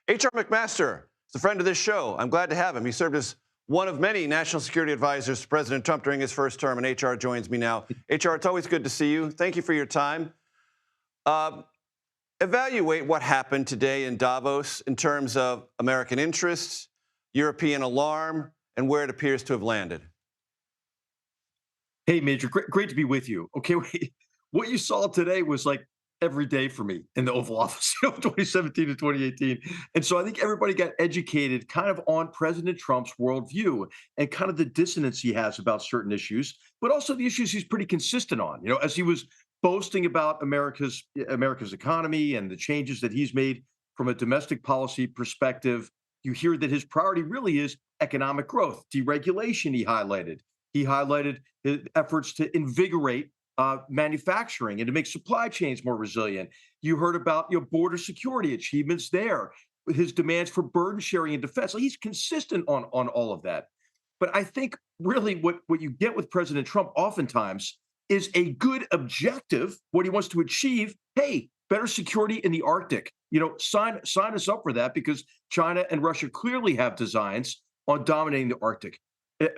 H.R. McMaster is a friend of this show. I'm glad to have him. He served as one of many national security advisors to President Trump during his first term, and H.R. joins me now. H.R., it's always good to see you. Thank you for your time. Uh, Evaluate what happened today in Davos in terms of American interests, European alarm, and where it appears to have landed. Hey, Major, great to be with you. Okay, what you saw today was like every day for me in the Oval Office, 2017 to 2018. And so I think everybody got educated kind of on President Trump's worldview and kind of the dissonance he has about certain issues, but also the issues he's pretty consistent on. As he was boasting about America's economy and the changes that he's made from a domestic policy perspective, you hear that his priority really is economic growth, deregulation. He highlighted his efforts to invigorate manufacturing and to make supply chains more resilient. You heard about border security achievements there, his demands for burden sharing and defense. So he's consistent on all of that. But I think really what you get with President Trump oftentimes is a good objective, what he wants to achieve. Hey, better security in the Arctic. Sign us up for that because China and Russia clearly have designs on dominating the Arctic.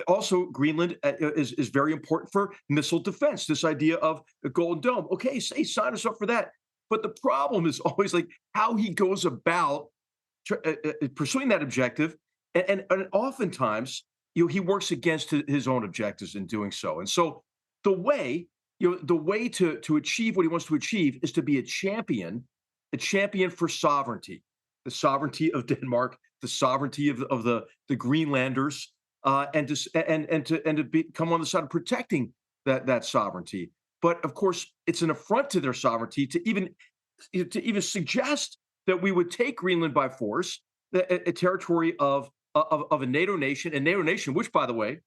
Also, Greenland is very important for missile defense. This idea of the Golden Dome. Okay, say sign us up for that. But the problem is always like how he goes about pursuing that objective, and oftentimes, he works against his own objectives in doing so. And so, the way to achieve what he wants to achieve is to be a champion for sovereignty, the sovereignty of Denmark, the sovereignty of the Greenlanders and to come on the side of protecting that sovereignty. But of course, it's an affront to their sovereignty to even suggest that we would take Greenland by force, a territory of a NATO nation, which, by the way,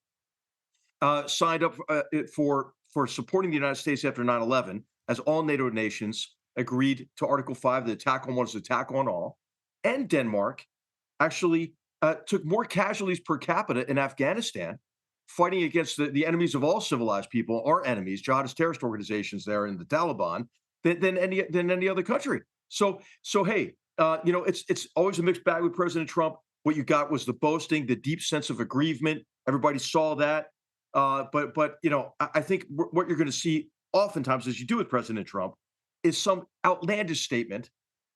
signed up for supporting the United States after 9/11, as all NATO nations agreed to Article 5, the attack on one is attack on all, and Denmark actually took more casualties per capita in Afghanistan, fighting against the enemies of all civilized people, our enemies, jihadist terrorist organizations there in the Taliban, than any other country. So hey, it's always a mixed bag with President Trump. What you got was the boasting, the deep sense of aggrievement. Everybody saw that. I think what you're going to see oftentimes, as you do with President Trump, is some outlandish statement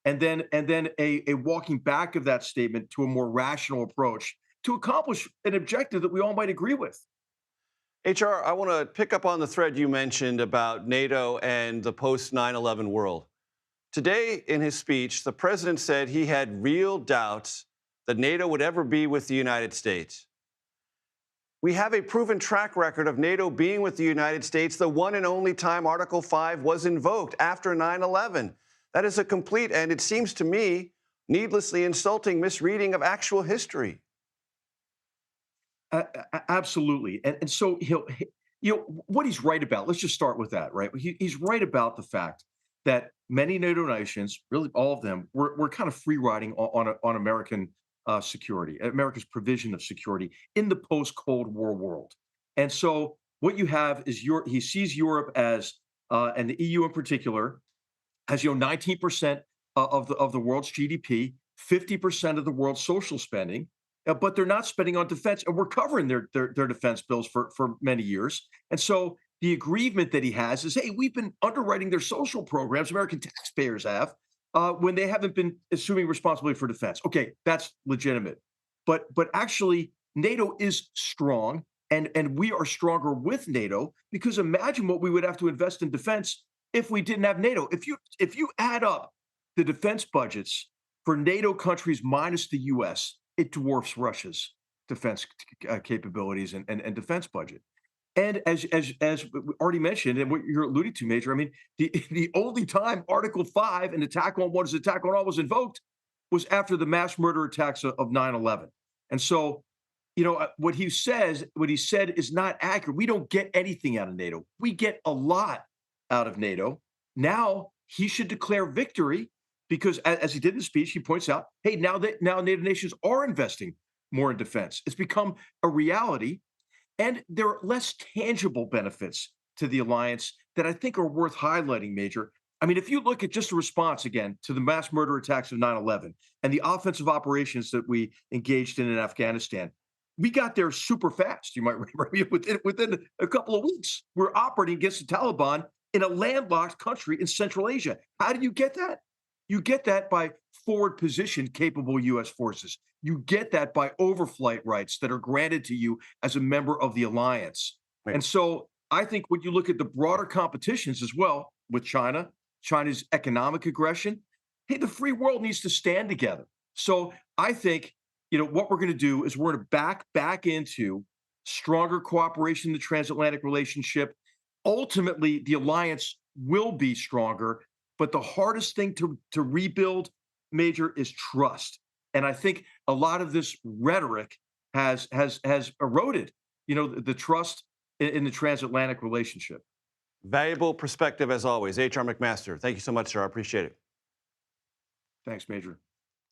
and then a walking back of that statement to a more rational approach to accomplish an objective that we all might agree with. HR, I want to pick up on the thread you mentioned about NATO and the post 9/11 world. Today, in his speech, the president said he had real doubts that NATO would ever be with the United States. We have a proven track record of NATO being with the United States the one and only time Article 5 was invoked after 9/11. That is a complete, and it seems to me, needlessly insulting misreading of actual history. Absolutely, and so what he's right about. Let's just start with that, right? He's right about the fact that many NATO nations, really all of them, were kind of free riding on American security, America's provision of security in the post Cold War world. And so what you have is he sees Europe as and the EU in particular has 19% of the world's GDP, 50% of the world's social spending, but they're not spending on defense, and we're covering their defense bills for many years. And so the aggrievement that he has is, hey, we've been underwriting their social programs, American taxpayers have, when they haven't been assuming responsibility for defense. Okay, that's legitimate, but actually NATO is strong, and we are stronger with NATO because imagine what we would have to invest in defense if we didn't have NATO. If you add up the defense budgets for NATO countries minus the U.S., it dwarfs Russia's defense capabilities and defense budget. And as we already mentioned, and what you're alluding to, Major, I mean, the only time Article 5, an attack on what is attack on all, was invoked was after the mass murder attacks of 9/11. And so, what he said is not accurate. We don't get anything out of NATO. We get a lot out of NATO. Now he should declare victory because, as he did in the speech, he points out, hey, now NATO nations are investing more in defense. It's become a reality. And there are less tangible benefits to the alliance that I think are worth highlighting, Major. I mean, if you look at just a response again to the mass murder attacks of 9/11 and the offensive operations that we engaged in Afghanistan, we got there super fast. You might remember within a couple of weeks. We're operating against the Taliban in a landlocked country in Central Asia. How do you get that? You get that by forward position capable U.S. forces. You get that by overflight rights that are granted to you as a member of the alliance. Right. And so I think when you look at the broader competitions as well with China, China's economic aggression, hey, the free world needs to stand together. So I think, what we're going to do is we're going to back into stronger cooperation in the transatlantic relationship. Ultimately, the alliance will be stronger, but the hardest thing to rebuild, Major, is trust. And I think a lot of this rhetoric has eroded, the trust in the transatlantic relationship. Valuable perspective as always. H.R. McMaster, thank you so much, sir. I appreciate it. Thanks, Major.